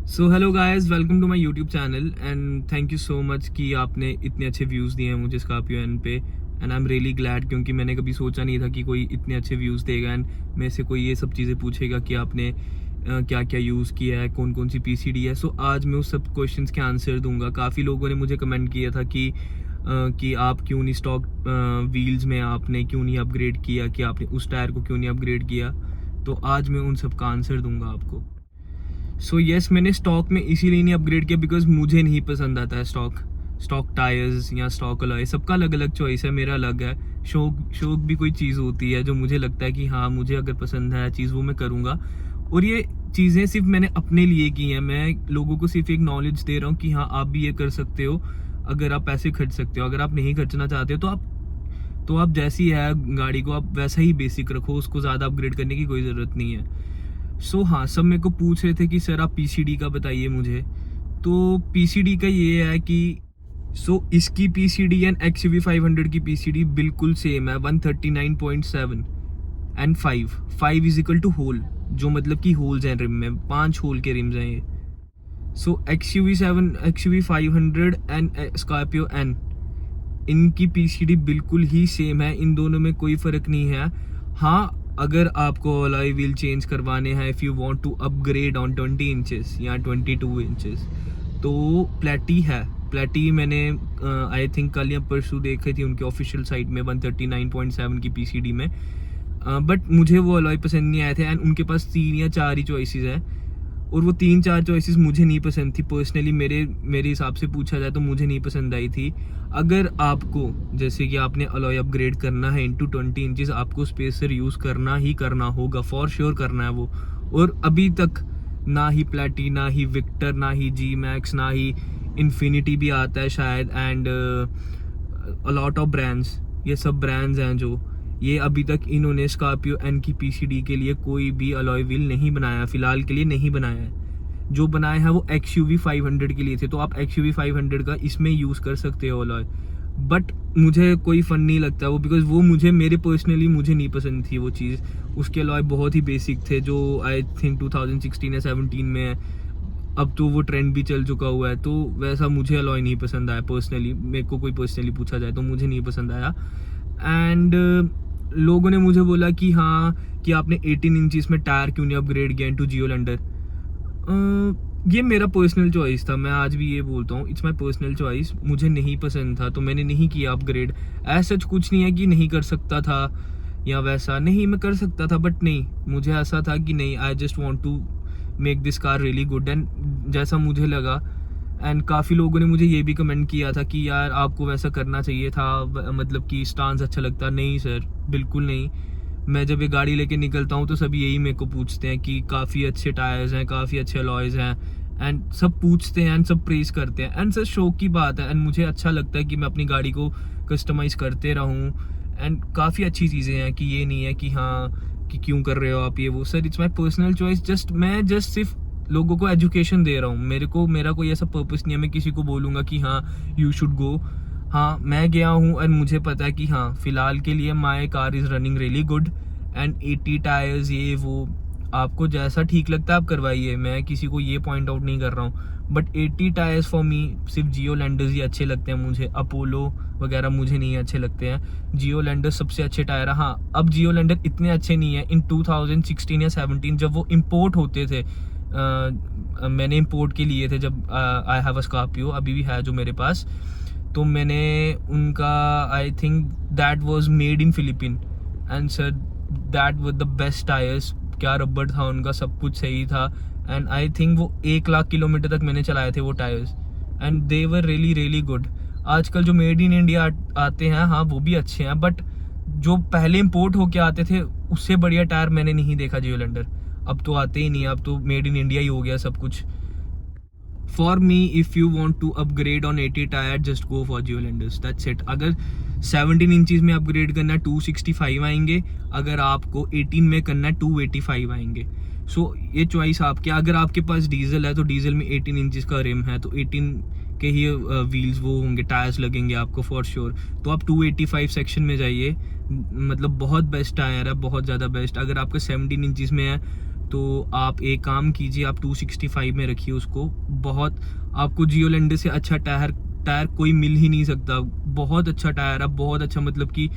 So hello guys, welcome to my YouTube channel and thank you so much कि आपने इतने अच्छे views दिए हैं मुझे स्कॉर्पियो एन पे। And I am really glad, क्योंकि मैंने कभी सोचा नहीं था कि कोई इतने अच्छे व्यूज़ देगा एंड मेरे से कोई ये सब चीज़ें पूछेगा कि आपने क्या क्या यूज़ किया है, कौन कौन सी पीसीडी है। सो आज मैं उस सब क्वेश्चंस के आंसर दूंगा। काफ़ी लोगों ने मुझे कमेंट किया था कि आप क्यों नहीं स्टॉक व्हील्स में आपने क्यों नहीं अपग्रेड किया, कि आपने उस टायर को क्यों नहीं अपग्रेड किया। तो आज मैं उन सब का आंसर दूंगा आपको। सो यस, मैंने स्टॉक में इसीलिए नहीं अपग्रेड किया बिकॉज मुझे नहीं पसंद आता है स्टॉक टायर्स या स्टॉक अलॉय। सबका अलग अलग चॉइस है, मेरा अलग है। शौक भी कोई चीज़ होती है जो मुझे लगता है कि हाँ, मुझे अगर पसंद है चीज़ वो मैं करूँगा। और ये चीज़ें सिर्फ मैंने अपने लिए की हैं। मैं लोगों को सिर्फ एक नॉलेज दे रहा हूँ कि हाँ, आप भी ये कर सकते हो अगर आप पैसे खर्च सकते हो। अगर आप नहीं खर्चना चाहते हो तो आप जैसी है गाड़ी को आप वैसा ही बेसिक रखो, उसको ज़्यादा अपग्रेड करने की कोई ज़रूरत नहीं है। हाँ, सब मेरे को पूछ रहे थे कि सर आप पीसीडी का बताइए मुझे। तो पीसीडी का ये है कि इसकी पीसीडी एंड एक्सयूवी 500 की पीसीडी बिल्कुल सेम है, 139.7 and 5 is equal to hole, जो मतलब कि होल्स हैं रिम में, 5 होल के रिम्स हैं ये। एक्सयूवी 500 एंड स्कॉर्पियो एन, इनकी पीसीडी बिल्कुल ही सेम है, इन दोनों में कोई फ़र्क नहीं है। हाँ, अगर आपको अलॉय व्हील चेंज करवाने हैं, if you want to upgrade on 20 inches या 22 इंचेस, तो प्लेटी मैंने आई थिंक कल या परसों देखी थी उनके ऑफिशियल साइट में 139.7 की पीसीडी में। बट मुझे वो अलॉय पसंद नहीं आए थे एंड उनके पास 3 या 4 ही चॉइसेस हैं और वो 3-4 चॉइसेस मुझे नहीं पसंद थी पर्सनली। मेरे हिसाब से पूछा जाए तो मुझे नहीं पसंद आई थी। अगर आपको जैसे कि आपने अलॉय अपग्रेड करना है इनटू 20 इंचेस, आपको स्पेसर यूज़ करना ही करना होगा, फॉर श्योर करना है वो। और अभी तक ना ही प्लेटी, ना ही विक्टर, ना ही जी मैक्स, ना ही इन्फिनिटी भी आता है शायद, एंड अलॉट ऑफ ब्रांड्स, ये सब ब्रांड्स हैं जो ये अभी तक इन्होंने स्कॉर्पियो एन की पीसीडी के लिए कोई भी अलॉय व्हील नहीं बनाया, फिलहाल के लिए नहीं बनाया है। जो बनाए हैं वो एक्सयूवी 500 के लिए थे, तो आप एक्सयूवी 500 का इसमें यूज़ कर सकते हो अलॉय। बट मुझे कोई फन नहीं लगता वो, बिकॉज वो मेरे पर्सनली मुझे नहीं पसंद थी वो चीज़। उसके अलॉय बहुत ही बेसिक थे जो आई थिंक 2016 या 17 में है। अब तो वो ट्रेंड भी चल चुका हुआ है, तो वैसा मुझे अलॉय नहीं पसंद आया पर्सनली। मेरे को कोई पर्सनली पूछा जाए तो मुझे नहीं पसंद आया। एंड लोगों ने मुझे बोला कि हाँ, कि आपने 18 इंचज़ में टायर क्यों नहीं अपग्रेड किया इनटू जियोलैंडर। ये मेरा पर्सनल चॉइस था, मैं आज भी ये बोलता हूँ, इट्स माय पर्सनल चॉइस। मुझे नहीं पसंद था तो मैंने नहीं किया अपग्रेड। ऐसा कुछ नहीं है कि नहीं कर सकता था या वैसा, नहीं, मैं कर सकता था, बट नहीं, मुझे ऐसा था कि नहीं, I just want to make this car really good and जैसा मुझे लगा। एंड काफ़ी लोगों ने मुझे ये भी कमेंट किया था कि यार आपको वैसा करना चाहिए था, मतलब कि स्टांस अच्छा लगता। नहीं सर, बिल्कुल नहीं। मैं जब ये गाड़ी लेके निकलता हूँ तो सभी यही मेरे को पूछते हैं कि काफ़ी अच्छे टायर्स हैं, काफ़ी अच्छे अलॉयज़ हैं, एंड सब पूछते हैं एंड सब प्रेज़ करते हैं। एंड सर, शौक की बात है एंड मुझे अच्छा लगता है कि मैं अपनी गाड़ी को कस्टमाइज़ करते रहूँ। एंड काफ़ी अच्छी चीज़ें हैं कि ये नहीं है कि हाँ, कि क्यों कर रहे हो आप ये वो। Sir, it's my personal choice. मैं सिर्फ लोगों को एजुकेशन दे रहा हूँ। मेरा कोई ऐसा पर्पस नहीं है मैं किसी को बोलूँगा कि हाँ, यू शुड गो। हाँ, मैं गया हूँ एंड मुझे पता है कि हाँ, फिलहाल के लिए my car is running really good and 80 tyres ये वो, आपको जैसा ठीक लगता है आप करवाइए। मैं किसी को ये पॉइंट आउट नहीं कर रहा हूँ, बट 80 टायर्स फॉर मी सिर्फ जियो लैंडर्स ही अच्छे लगते हैं मुझे। अपोलो वगैरह मुझे नहीं अच्छे लगते हैं। जियो लैंडर सबसे अच्छे टायर है। हाँ, अब जियो लैंडर इतने अच्छे नहीं है। इन 2016 या 17 जब वो इम्पोर्ट होते थे, मैंने इम्पोर्ट के लिए थे जब आई हैव अ स्कॉर्पियो, अभी भी है जो मेरे पास, तो मैंने उनका I think that was made in Philippine and sir that was the best tyres. क्या रबड़ था उनका, सब कुछ सही था। एंड आई थिंक वो 1 लाख किलोमीटर तक मैंने चलाए थे वो tyres and they were really really good. आजकल जो मेड इन इंडिया आते हैं, हाँ, वो भी अच्छे हैं, बट जो पहले इम्पोर्ट होके आते थे उससे बढ़िया टायर मैंने नहीं देखा जियोलैंडर। अब तो आते ही नहीं, अब तो मेड इन इंडिया ही हो गया सब कुछ। For me, if you want to upgrade on 80 tyre, just go for Geolandars, that's it. अगर 17 इंचज़ में अपग्रेड करना है 265 आएंगे, अगर आपको 18 में करना है 285 आएंगे। सो ये चॉइस आपके। अगर आपके पास डीजल है तो डीजल में 18 इंचज़ का रिम है तो 18 के ही व्हील्स वो होंगे, टायर्स लगेंगे आपको फॉर श्योर। तो आप 285 सेक्शन में जाइए, मतलब बहुत बेस्ट टायर है, बहुत ज़्यादा बेस्ट। अगर आपका 17 इंचज़ में है तो आप एक काम कीजिए, आप 265 में रखिए उसको। बहुत आपको जियोलैंडर से अच्छा टायर कोई मिल ही नहीं सकता। बहुत अच्छा टायर है, बहुत अच्छा, मतलब कि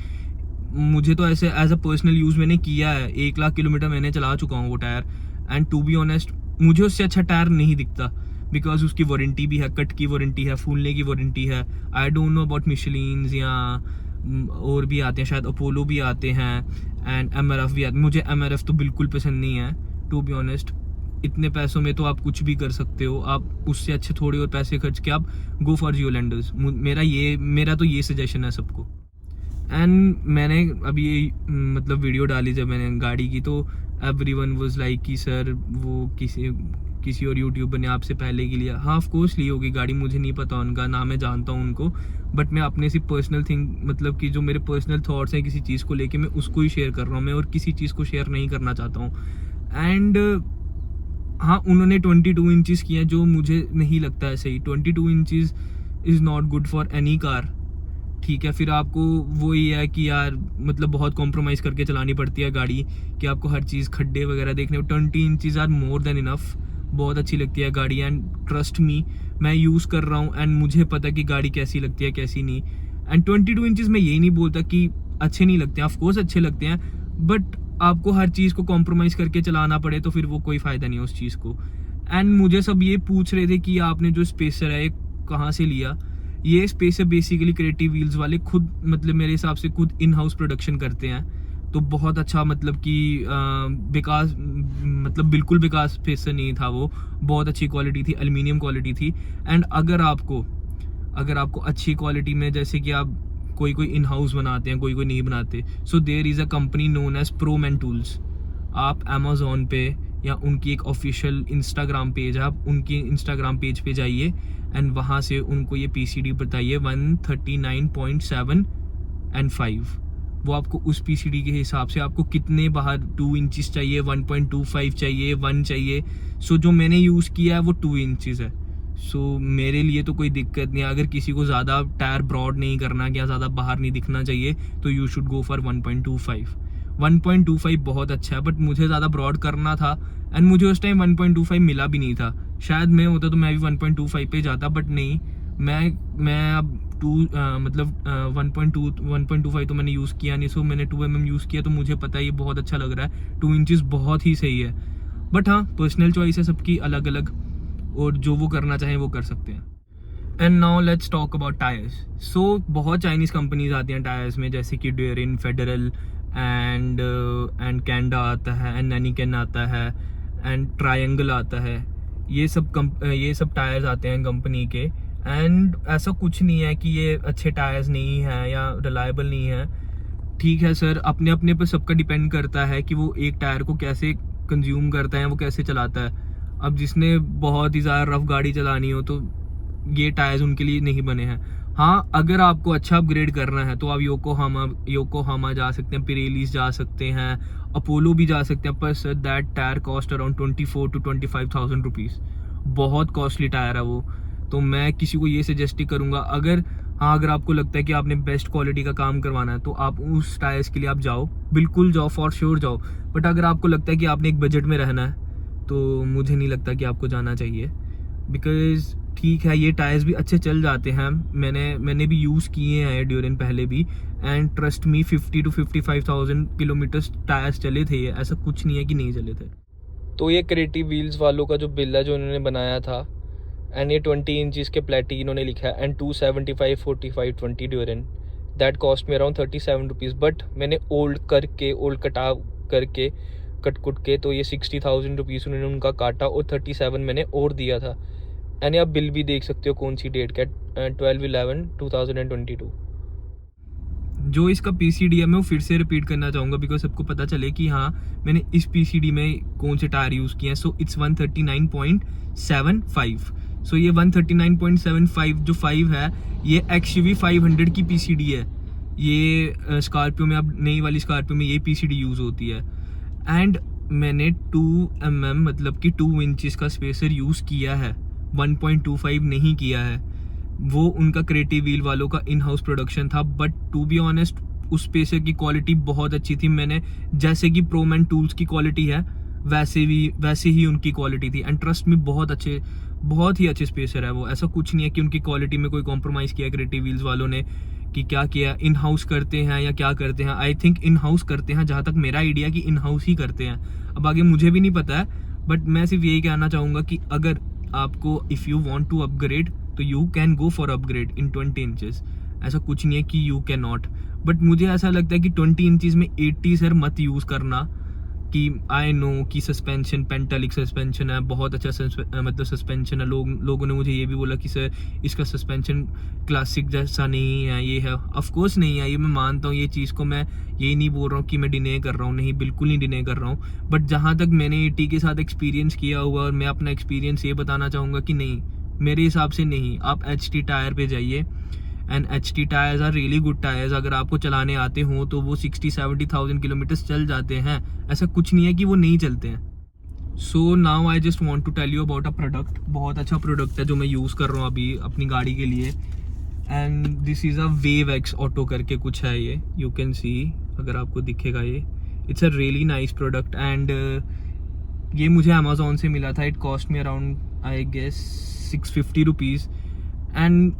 मुझे तो ऐसे एज अ पर्सनल यूज़ मैंने किया है, 1 लाख किलोमीटर मैंने चला चुका हूँ वो tyre. And to be honest मुझे उससे अच्छा टायर नहीं दिखता, बिकॉज उसकी वारंटी भी है, कट की वारंटी है, फूलने की वारंटी है। आई डोंट नो अबाउट मिशेलिन्स या और भी आते हैं, शायद अपोलो भी आते हैं, एंड MRF भी आते हैं। मुझे MRF तो बिल्कुल पसंद नहीं है, टू बी ऑनेस्ट। इतने पैसों में तो आप कुछ भी कर सकते हो, आप उससे अच्छे थोड़े और पैसे खर्च के आप गो फॉर जियोलैंडर्स। मेरा तो ये सजेशन है सबको। एंड मैंने अभी मतलब वीडियो डाली जब मैंने गाड़ी की, तो एवरीवन वाज लाइक कि सर वो किसी और यूट्यूबर ने आपसे पहले की लिया। हाँ, ऑफ कोर्स ली होगी गाड़ी, मुझे नहीं पता उनका, ना मैं जानता हूँ उनको, बट मैं अपने से पर्सनल थिंग, मतलब कि जो मेरे पर्सनल थॉट्स हैं किसी चीज़ को लेके, मैं उसको ही शेयर कर रहा हूँ, मैं और किसी चीज़ को शेयर नहीं करना चाहता हूँ। एंड हाँ, उन्होंने 22 इंचज़ किया, जो मुझे नहीं लगता है सही। 22 inches is not good for any car. ठीक है, फिर आपको वो ये है कि यार मतलब बहुत कॉम्प्रोमाइज़ करके चलानी पड़ती है गाड़ी, कि आपको हर चीज़ खड्डे वगैरह देखने। 20 inches are more than enough, बहुत अच्छी लगती है गाड़ी। एंड ट्रस्ट मी, मैं यूज़ कर रहा हूँ एंड मुझे पता कि गाड़ी कैसी लगती है कैसी नहीं। एंड 22 इंचज़ मैं यही नहीं बोलता कि अच्छे नहीं लगते हैं, ऑफकोर्स अच्छे लगते हैं, बट आपको हर चीज़ को कॉम्प्रोमाइज़ करके चलाना पड़े तो फिर वो कोई फ़ायदा नहीं है उस चीज़ को। एंड मुझे सब ये पूछ रहे थे कि आपने जो स्पेसर है कहाँ से लिया। ये स्पेसर बेसिकली क्रिएटिव व्हील्स वाले खुद, मतलब मेरे हिसाब से खुद इन हाउस प्रोडक्शन करते हैं, तो बहुत अच्छा, मतलब कि बेकार, मतलब बिल्कुल बेकार स्पेसर नहीं था वो, बहुत अच्छी क्वालिटी थी, एल्युमिनियम क्वालिटी थी। एंड अगर आपको अच्छी क्वालिटी में, जैसे कि आप कोई इन हाउस बनाते हैं, कोई नहीं बनाते, so there is a company known as Proman tools. आप अमेज़ॉन पे या उनकी एक ऑफिशियल इंस्टाग्राम पेज है, आप उनकी इंस्टाग्राम पेज पे जाइए एंड वहाँ से उनको ये PCD बताइए 139.7 एंड 5। वो आपको उस PCD के हिसाब से आपको कितने बाहर 2 इंचज़ चाहिए, 1.25 चाहिए, 1 चाहिए। सो जो मैंने यूज़ किया है वो 2 इंचज़ है। सो मेरे लिए तो कोई दिक्कत नहीं है। अगर किसी को ज़्यादा टायर ब्रॉड नहीं करना या ज़्यादा बाहर नहीं दिखना चाहिए तो यू शुड गो फॉर 1.25। 1.25 बहुत अच्छा है, बट मुझे ज़्यादा ब्रॉड करना था एंड मुझे उस टाइम 1.25 मिला भी नहीं था। शायद मैं होता तो मैं भी 1.25 पे जाता, बट नहीं, मैं अब मतलब 1.25 तो मैंने यूज़ किया नहीं। सो मैंने 2mm यूज़ किया, तो मुझे पता है ये बहुत अच्छा लग रहा है। 2 इंचज़ बहुत ही सही है, बट हाँ, पर्सनल चॉइस है सबकी अलग अलग, और जो वो करना चाहें वो कर सकते हैं। And now let's talk about tyres. So बहुत चाइनीज़ कंपनीज आती हैं टायर्स में, जैसे कि ड्यूरिन, फेडरल एंड कैंडा आता है, एंड नैनिकन आता है, एंड ट्रायंगल आता है। ये सब टायर्स आते हैं कंपनी के। एंड ऐसा कुछ नहीं है कि ये अच्छे टायर्स नहीं हैं या रिलायबल नहीं है। ठीक है सर, अपने अपने पर सबका डिपेंड करता है कि वो एक टायर को कैसे कंज्यूम करता है, वो कैसे चलाता है। अब जिसने बहुत ही ज़्यादा रफ गाड़ी चलानी हो तो ये टायर्स उनके लिए नहीं बने हैं। हाँ, अगर आपको अच्छा अपग्रेड करना है तो आप योकोहामा जा सकते हैं, पिरेलीज जा सकते हैं, अपोलो भी जा सकते हैं, पर sir that tyre cost around 24 to 25,000 rupees. बहुत कॉस्टली टायर है वो। तो मैं किसी को ये सजेस्ट ही करूँगा, अगर आपको लगता है कि आपने बेस्ट क्वालिटी का काम करवाना है तो आप उस टायर्स के लिए आप जाओ, बिल्कुल जाओ, फॉर श्योर जाओ। बट अगर आपको लगता है कि आपने एक बजट में रहना है तो मुझे नहीं लगता कि आपको जाना चाहिए, बिकॉज ठीक है, ये टायर्स भी अच्छे चल जाते हैं। मैंने भी यूज़ किए हैं ड्यूरिन पहले भी, and trust me 50 to 55,000 kilometres tyres चले थे ये, ऐसा कुछ नहीं है कि नहीं चले थे। तो ये क्रिएटिव व्हील्स वालों का जो बिल है जो उन्होंने बनाया था, एंड ये 20 इंचज़ के प्लेटी इन्होंने लिखा है, एंड 275 45 20 ड्यूरिन, दैट कॉस्ट में अराउंड 37 रुपीज़। बट मैंने ओल्ड कटाव करके कट के तो ये 60,000 रुपीज़ उन्होंने उनका काटा, और 37 मैंने और दिया था। एंड आप बिल भी देख सकते हो कौन सी डेट का, 12/11/2022। जो इसका PCD है मैं वो फिर से रिपीट करना चाहूँगा, बिकॉज सबको पता चले कि हाँ मैंने इस PCD में कौन से टायर यूज़ किए हैं। So it's 139.75। सो ये 139.75 जो 5 है, ये XUV 500 की PCD है। ये स्कॉर्पियो में, अब नई वाली स्कॉर्पियो में ये PCD यूज़ होती है। एंड मैंने 2mm मतलब कि 2 इंचज़ का स्पेसर यूज़ किया है, 1.25 नहीं किया है। वो उनका क्रिएटिव व्हील वालों का इन हाउस प्रोडक्शन था, बट टू बी ऑनेस्ट उस स्पेसर की क्वालिटी बहुत अच्छी थी। मैंने, जैसे कि प्रोमैन टूल्स की क्वालिटी है, वैसे ही उनकी क्वालिटी थी। एंड ट्रस्ट में बहुत ही अच्छे स्पेसर है वो। ऐसा कुछ नहीं है कि उनकी क्वालिटी में कोई कॉम्प्रोमाइज़ किया क्रिएटिव व्हील्स वालों ने, कि क्या किया, इन हाउस करते हैं या क्या करते हैं। आई थिंक इन हाउस करते हैं, जहाँ तक मेरा आइडिया कि इन हाउस ही करते हैं। अब आगे मुझे भी नहीं पता है, बट मैं सिर्फ यही कहना चाहूँगा कि अगर आपको if you want to upgrade तो you can go for upgrade in 20 inches. ऐसा कुछ नहीं है कि यू कैन नॉट, बट मुझे ऐसा लगता है कि 20 इंचेस में 80 सर मत यूज़ करना। कि आई नो कि सस्पेंशन पेंटालिक सस्पेंशन है, बहुत अच्छा मतलब सस्पेंशन है। लोगों ने मुझे ये भी बोला कि सर इसका सस्पेंशन क्लासिक जैसा नहीं है, ये है। ऑफ कोर्स नहीं है, ये मैं मानता हूँ। ये चीज़ को मैं यही नहीं बोल रहा हूँ कि मैं डिने कर रहा हूँ, नहीं, बिल्कुल नहीं डिने कर रहा हूँ। बट जहाँ तक मैंने AT के साथ एक्सपीरियंस किया हुआ, और मैं अपना एक्सपीरियंस ये बताना चाहूँगा कि नहीं, मेरे हिसाब से नहीं। आप HT टायर पे जाइए, and HT tyres are really good tyres. अगर आपको चलाने आते हो तो वो 60-70,000 किलोमीटर्स चल जाते हैं। ऐसा कुछ नहीं है कि वो नहीं चलते हैं। So now I just want to tell you about a product. बहुत अच्छा प्रोडक्ट है जो मैं यूज़ कर रहा हूँ अभी अपनी गाड़ी के लिए। And this is a wave x auto करके कुछ है ये, यू कैन सी, अगर आपको दिखेगा ये। It's a really nice product. And ये मुझे अमेजोन से मिला था। It cost me around I guess 650 rupees. And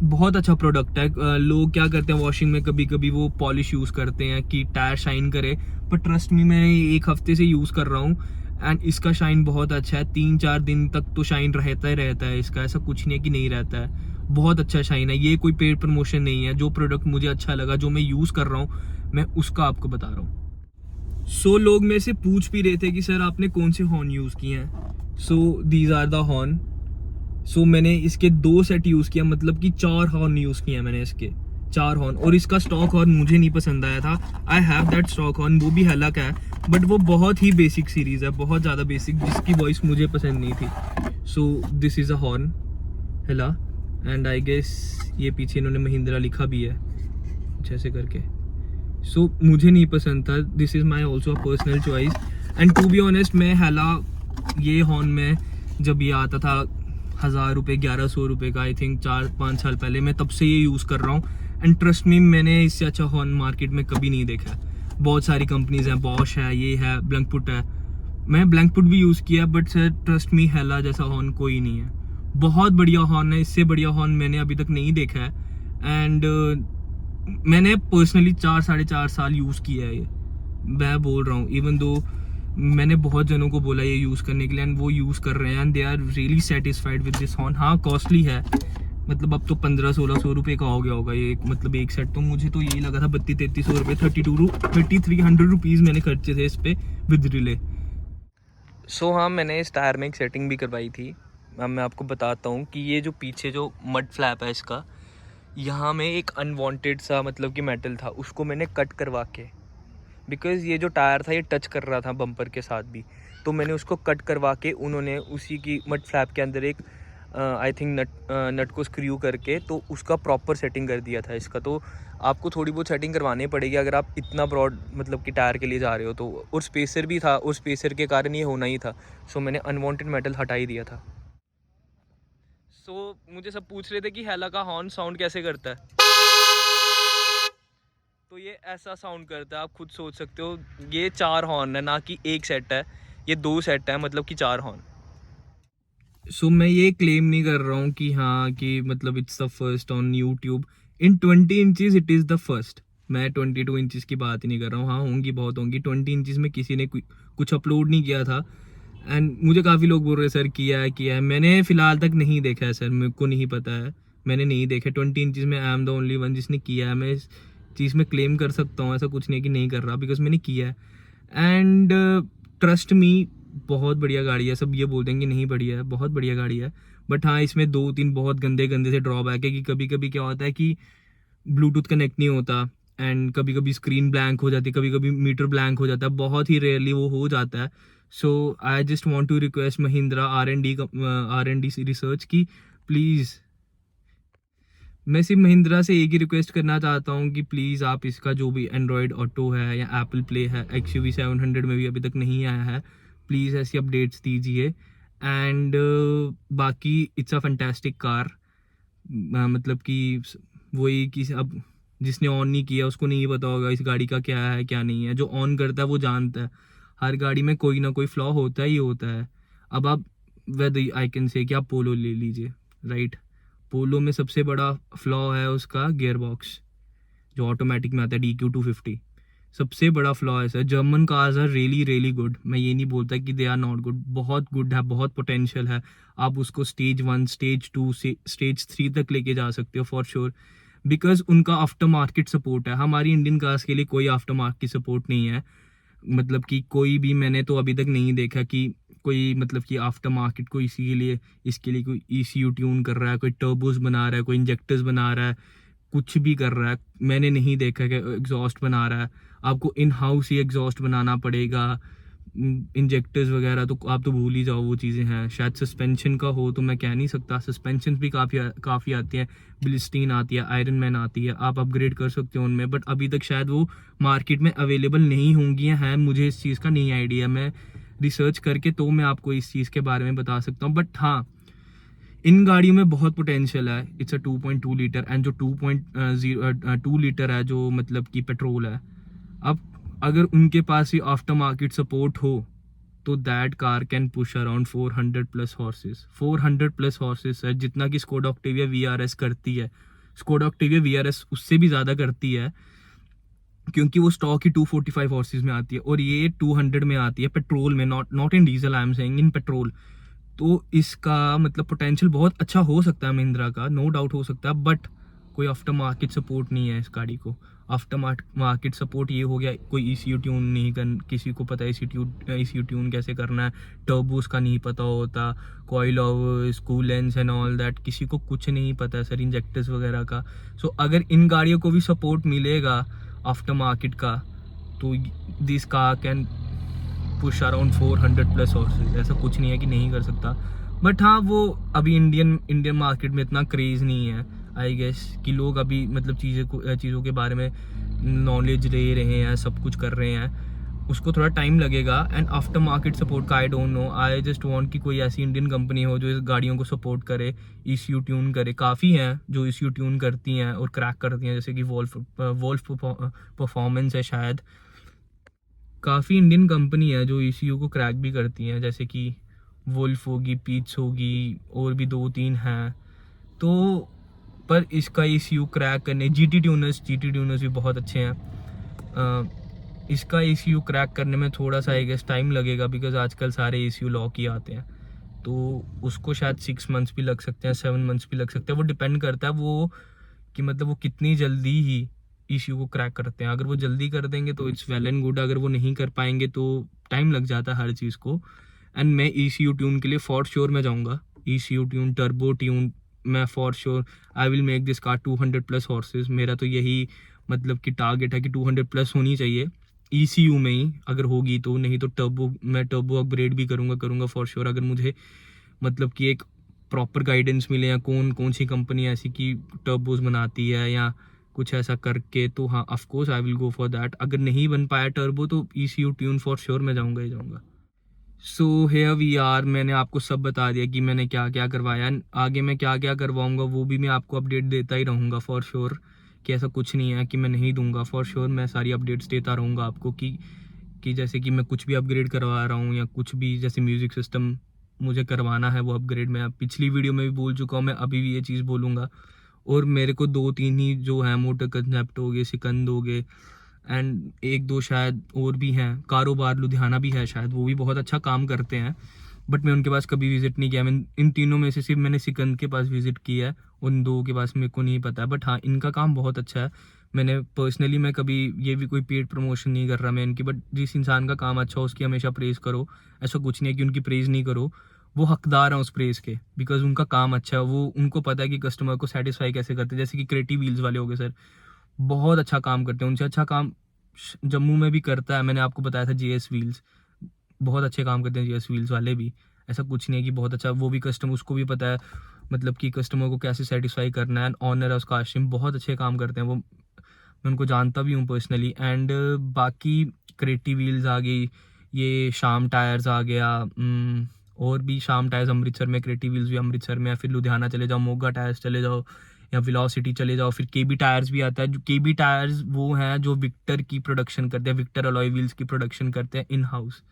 बहुत अच्छा प्रोडक्ट है। लोग क्या करते हैं, वॉशिंग में कभी कभी वो पॉलिश यूज़ करते हैं कि टायर शाइन करे, पर ट्रस्ट मी, मैं 1 हफ्ते से यूज़ कर रहा हूँ एंड इसका शाइन बहुत अच्छा है। 3-4 दिन तक तो शाइन रहता ही रहता है इसका। ऐसा कुछ नहीं है कि नहीं रहता है, बहुत अच्छा शाइन है। ये कोई पेड प्रमोशन नहीं है। जो प्रोडक्ट मुझे अच्छा लगा, जो मैं यूज़ कर रहा हूँ, मैं उसका आपको बता रहा हूँ। सो लोग मेरे से पूछ भी रहे थे कि सर आपने कौन से हॉर्न यूज़ किए हैं। So these are the horn. So मैंने इसके 2 सेट यूज़ किया, मतलब कि 4 हॉर्न यूज़ किया मैंने इसके, 4 हॉर्न। और इसका स्टॉक हॉर्न मुझे नहीं पसंद आया था। I have that stock horn, वो भी हेला का है, बट वो बहुत ही बेसिक सीरीज़ है, बहुत ज़्यादा बेसिक, जिसकी वॉइस मुझे पसंद नहीं थी। So this is a horn Hella. And I guess ये पीछे इन्होंने महिंद्रा लिखा भी है जैसे करके। सो मुझे नहीं पसंद था। This is my also a personal choice. And to be honest, मैं हेला ये हॉर्न में जब ये आता था 1000 रुपये 1100 रुपये का, आई थिंक 4-5 साल पहले, मैं तब से ये यूज़ कर रहा हूँ। एंड ट्रस्ट मी, मैंने इससे अच्छा हॉर्न मार्केट में कभी नहीं देखा है। बहुत सारी कंपनीज हैं, बॉश है, ये है, ब्लैंकपुट है। मैं ब्लैंकपुट भी यूज़ किया, बट सर ट्रस्ट मी, हेला जैसा हॉर्न कोई नहीं है। बहुत बढ़िया हॉर्न है, इससे बढ़िया हॉर्न मैंने अभी तक नहीं देखा है। एंड मैंने पर्सनली 4-4.5 साल यूज़ किया है ये, मैं बोल रहा हूँ। इवन दो मैंने बहुत जनों को बोला ये यूज़ करने के लिए, एंड वो यूज़ कर रहे हैं, and they are really satisfied with this horn. हाँ, कॉस्टली है, मतलब अब तो 1500-1600 रुपये का हो गया होगा ये, मतलब एक सेट। तो मुझे तो यही लगा था 3200-3300 रुपये, 3300 रुपीज़ मैंने खर्चे थे इस पर विद रिले। सो हाँ, मैंने इस टायर में एक सेटिंग भी करवाई थी। अब मैं आपको बताता हूँ कि ये जो पीछे जो मड फ्लैप है इसका, यहाँ में एक अनवांटेड सा मतलब कि मेटल था, उसको मैंने कट करवा के, बिकॉज़ ये जो टायर था ये टच कर रहा था बम्पर के साथ भी, तो मैंने उसको कट करवा के उन्होंने उसी की मड फ्लैप के अंदर एक आई थिंक नट को स्क्रू करके तो उसका प्रॉपर सेटिंग कर दिया था इसका। तो आपको थोड़ी बहुत सेटिंग करवानी पड़ेगी अगर आप इतना ब्रॉड मतलब कि टायर के लिए जा रहे हो तो। और स्पेसर भी था, और स्पेसर के कारण ये होना ही था। सो मैंने अनवांटेड मेटल हटा ही दिया था। सो मुझे सब पूछ रहे थे कि हेला का हॉर्न साउंड कैसे करता है, तो ये ऐसा साउंड करता है, आप खुद सोच सकते हो। ये 4 हॉर्न है, ना कि एक सेट है, ये 2 सेट है, मतलब कि 4 हॉर्न। सो मैं ये क्लेम नहीं कर रहा हूँ कि हाँ कि मतलब it's the first on YouTube in 20 inches, it is the first. मैं 22 इंचज़ की बात ही नहीं कर रहा हूँ। हाँ, होंगी, बहुत होंगी। 20 इंचज़ में किसी ने कुछ अपलोड नहीं किया था। एंड मुझे काफ़ी लोग बोल रहे हैं सर किया है। मैंने फ़िलहाल तक नहीं देखा है सर, मेरे को नहीं पता है, मैंने नहीं देखा 20 इंचज़ में। I am the only one जिसने किया है। मैं इस चीज़ में क्लेम कर सकता हूँ, ऐसा कुछ नहीं है कि नहीं कर रहा, बिकॉज मैंने किया है। एंड ट्रस्ट मी, बहुत बढ़िया गाड़ी है। सब ये बोल देंगे नहीं बढ़िया है, बहुत बढ़िया गाड़ी है। बट हाँ, इसमें 2-3 बहुत गंदे गंदे से ड्रॉबैक है कि कभी कभी क्या होता है कि ब्लूटूथ कनेक्ट नहीं होता, एंड कभी कभी स्क्रीन ब्लैंक हो जाती है, कभी कभी मीटर ब्लैंक हो जाता है, बहुत ही रेयरली वो हो जाता है। So I just want to request Mahindra R&D research की प्लीज़, मैं सिर्फ महिंद्रा से एक ही रिक्वेस्ट करना चाहता हूँ कि प्लीज़ आप इसका जो भी एंड्रॉयड ऑटो है या एप्पल प्ले है, XUV 700 में भी अभी तक नहीं आया है, प्लीज़ ऐसी अपडेट्स दीजिए। एंड बाकी इट्स अ फैंटास्टिक कार। मतलब कि वही कि अब जिसने ऑन नहीं किया उसको नहीं पता होगा इस गाड़ी का क्या है क्या नहीं है, जो ऑन करता है वो जानता है। हर गाड़ी में कोई ना कोई फ्लॉ होता ही होता है। अब आप वेदर आई कैन से कि आप पोलो ले लीजिए, राइट। पोलो में सबसे बड़ा फ्लॉ है उसका गियर बॉक्स, जो ऑटोमेटिक में आता है DQ250, सबसे बड़ा फ्लॉ है sir. German cars are really really good, मैं ये नहीं बोलता कि दे आर नॉट गुड, बहुत गुड है, बहुत पोटेंशियल है। आप उसको स्टेज 1 स्टेज 2 से स्टेज 3 तक लेके जा सकते हो फॉर श्योर, बिकॉज उनका आफ्टर मार्केट सपोर्ट है। हमारी इंडियन कार्स के लिए कोई आफ्टर मार्केट सपोर्ट नहीं है, मतलब कि कोई भी मैंने तो अभी तक नहीं देखा कि कोई मतलब कि आफ्टर मार्केट को इसी के लिए इसके लिए कोई ECU ट्यून कर रहा है, कोई टर्बोस बना रहा है, कोई इंजेक्टर्स बना रहा है, कुछ भी कर रहा है। मैंने नहीं देखा कि एग्जॉस्ट बना रहा है। आपको इन हाउस ही एग्जॉस्ट बनाना पड़ेगा, इंजेक्टर्स वगैरह तो आप तो भूल ही जाओ, वो चीज़ें हैं। शायद सस्पेंशन का हो तो मैं कह नहीं सकता, सस्पेंशन भी काफ़ी आती है, ब्लिस्टीन आती है, आयरन मैन आती है, आप अपग्रेड कर सकते हो उनमें, बट अभी तक शायद वो मार्केट में अवेलेबल नहीं होंगी हैं, मुझे इस चीज़ का नहीं आइडिया। मैं रिसर्च करके तो मैं आपको इस चीज़ के बारे में बता सकता हूँ, बट हाँ इन गाड़ियों में बहुत पोटेंशियल है। इट्स अ 2.2 लीटर एंड जो 2 लीटर है जो मतलब कि पेट्रोल है, अब अगर उनके पास ही आफ्टर मार्केट सपोर्ट हो तो that car can push around 400 plus horses, 400 plus horses है, जितना कि स्कोडा ऑक्टेविया VRS करती है। स्कोडा ऑक्टेविया VRS उससे भी ज़्यादा करती है, क्योंकि वो स्टॉक ही 245 हॉर्सेस में आती है और ये 200 में आती है पेट्रोल में, not in diesel, I am saying in petrol. तो इसका मतलब पोटेंशियल बहुत अच्छा हो सकता है महिंद्रा का, नो डाउट हो सकता है, बट कोई आफ्टर मार्केट सपोर्ट नहीं है इस गाड़ी को। आफ्टर मार्केट सपोर्ट ये हो गया, कोई ECU ट्यून नहीं कर, किसी को पता है ECU ट्यून कैसे करना है, टर्बोस का नहीं पता होता, coil of coolants and all that, किसी को कुछ नहीं पता है सर, इंजेक्टर्स वगैरह का। सो अगर इन गाड़ियों को भी सपोर्ट मिलेगा आफ्टर मार्केट का तो this car can push around 400 plus horses, ऐसा कुछ नहीं है कि नहीं कर सकता। बट हाँ वो अभी इंडियन मार्केट में इतना क्रेज़ नहीं है आई गेस, कि लोग अभी मतलब चीज़ों के बारे में नॉलेज ले रहे हैं, सब कुछ कर रहे हैं, उसको थोड़ा टाइम लगेगा। एंड आफ्टर मार्केट सपोर्ट का I don't know, I just want कि कोई ऐसी इंडियन कंपनी हो जो इस गाड़ियों को सपोर्ट करे, ECU ट्यून करे। काफ़ी हैं जो ECU ट्यून करती हैं और क्रैक करती हैं, जैसे कि वोल्फ परफॉर्मेंस है शायद, काफ़ी इंडियन कंपनी है जो ECU को क्रैक भी करती हैं, जैसे कि वुल्फ होगी, पीट्स होगी, और भी 2-3 हैं। तो पर इसका ECU क्रैक करने GT ट्यूनर्स भी बहुत अच्छे हैं। इसका ECU क्रैक करने में थोड़ा सा आई गेस टाइम लगेगा, बिकॉज आजकल सारे ECU लॉक ही आते हैं, तो उसको शायद 6 मंथ्स भी लग सकते हैं, 7 मंथ्स भी लग सकते हैं। वो डिपेंड करता है वो कि मतलब वो कितनी जल्दी ही ECU को क्रैक करते हैं। अगर वो जल्दी कर देंगे तो इट्स वेल एंड गुड, अगर वो नहीं कर पाएंगे तो टाइम लग जाता है हर चीज़ को। एंड मैं ECU ट्यून के लिए फॉर श्योर मैं जाऊँगा, ECU ट्यून, टर्बो ट्यून, मैं for sure I will make this car 200 plus horses. मेरा तो यही मतलब कि टारगेट है कि 200 प्लस होनी चाहिए ECU में ही, अगर होगी तो। नहीं तो मैं टर्बो अपग्रेड भी करूँगा फॉर श्योर, अगर मुझे मतलब कि एक प्रॉपर गाइडेंस मिले, या कौन सी कंपनी ऐसी की टर्बोस बनाती है या कुछ ऐसा करके, तो हाँ of course I will go for that. अगर नहीं बन पाया टर्बो तो ECU ट्यून फॉर श्योर मैं जाऊँगा ही जाऊँगा। सो हेयर वी आर, मैंने आपको सब बता दिया कि मैंने क्या क्या करवाया, आगे मैं क्या क्या करवाऊँगा वो भी मैं आपको अपडेट देता ही रहूँगा फॉर श्योर, कि ऐसा कुछ नहीं है कि मैं नहीं दूंगा। फॉर श्योर मैं सारी अपडेट्स देता रहूँगा आपको, कि जैसे कि मैं कुछ भी अपग्रेड करवा रहा हूँ, या कुछ भी जैसे म्यूज़िक सिस्टम मुझे करवाना है वो अपग्रेड, मैं पिछली वीडियो में भी बोल चुका हूँ, मैं अभी भी ये चीज़ बोलूँगा। और मेरे को 2-3 ही जो है, मोटर कंसेप्ट हो गए, सिकंद हो गए, एंड 1-2 शायद और भी हैं, कारोबार लुधियाना भी है शायद, वो भी बहुत अच्छा काम करते हैं, बट मैं उनके पास कभी विज़िट नहीं किया। मैं इन तीनों में से सिर्फ मैंने सिकंद के पास विज़िट किया है, उन 2 के पास मेरे को नहीं पता है, बट हाँ इनका काम बहुत अच्छा है। मैंने पर्सनली, मैं कभी ये भी कोई पेड प्रमोशन नहीं कर रहा मैं इनकी, बट जिस इंसान का काम अच्छा हो उसकी हमेशा प्रेज़ करो, ऐसा कुछ नहीं है कि उनकी प्रेज़ नहीं करो, वो हकदार हैं उस प्रेज़ के, बिकॉज उनका काम अच्छा है, वो उनको पता है कि कस्टमर को सेटिस्फाई कैसे करते हैं। जैसे कि क्रिएटिव व्हील्स वाले हो गए सर, बहुत अच्छा काम करते हैं, उनसे अच्छा काम जम्मू में भी करता है, मैंने आपको बताया था JS व्हील्स, बहुत अच्छे काम करते हैं JS व्हील्स वाले भी, ऐसा कुछ नहीं है कि बहुत अच्छा, वो भी कस्टमर, उसको भी पता है मतलब कि कस्टमर को कैसे सेटिस्फाई करना है। एंड ऑनर है उसका आशिम, बहुत अच्छे काम करते हैं वो, मैं उनको जानता भी हूँ पर्सनली। एंड बाकी क्रिएटिव व्हील्स आ गई, ये शाम टायर्स आ गया, और भी शाम टायर्स अमृतसर में, क्रिएटिव व्हील्स भी अमृतसर में है, फिर लुधियाना चले जाओ, मोगा टायर्स चले जाओ, या वेलोसिटी चले जाओ, फिर KB टायर्स भी आता है। जो KB टायर्स वो हैं जो विक्टर की प्रोडक्शन करते हैं, विक्टर अलॉय व्हील्स की प्रोडक्शन करते हैं इन हाउस।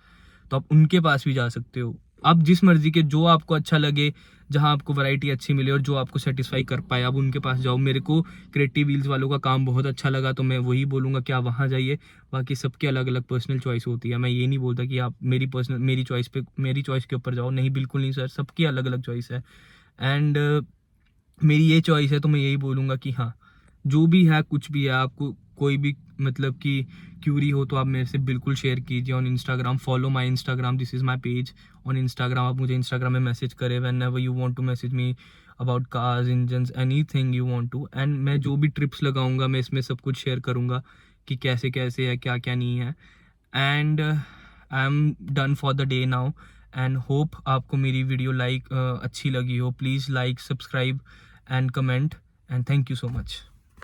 तो आप उनके पास भी जा सकते हो। आप जिस मर्जी के, जो आपको अच्छा लगे, जहां आपको वैरायटी अच्छी मिले और जो आपको सेटिस्फाई कर पाए, आप उनके पास जाओ। मेरे को क्रिएटिव व्हील्स वालों का काम बहुत अच्छा लगा, तो मैं वही बोलूँगा कि आप वहाँ जाइए। बाकी सबकी अलग अलग पर्सनल चॉइस होती है, मैं ये नहीं बोलता कि आप मेरी चॉइस के ऊपर जाओ, नहीं, बिल्कुल नहीं सर, सबकी अलग अलग चॉइस है। एंड मेरी ये चॉइस है, तो मैं यही बोलूँगा कि हाँ, जो भी है, कुछ भी है, आपको कोई भी मतलब कि क्यूरी हो तो आप मेरे से बिल्कुल शेयर कीजिए on Instagram. Follow my Instagram, this is my page on Instagram. आप मुझे इंस्टाग्राम में मैसेज करें whenever you want to message me about cars, engines, anything you want to. And मैं जो भी ट्रिप्स लगाऊंगा, मैं इसमें सब कुछ शेयर करूंगा कि कैसे कैसे है, क्या क्या नहीं है। And I am done for the day now, and hope आपको मेरी वीडियो अच्छी लगी हो। Please like, subscribe and comment, and thank you so much.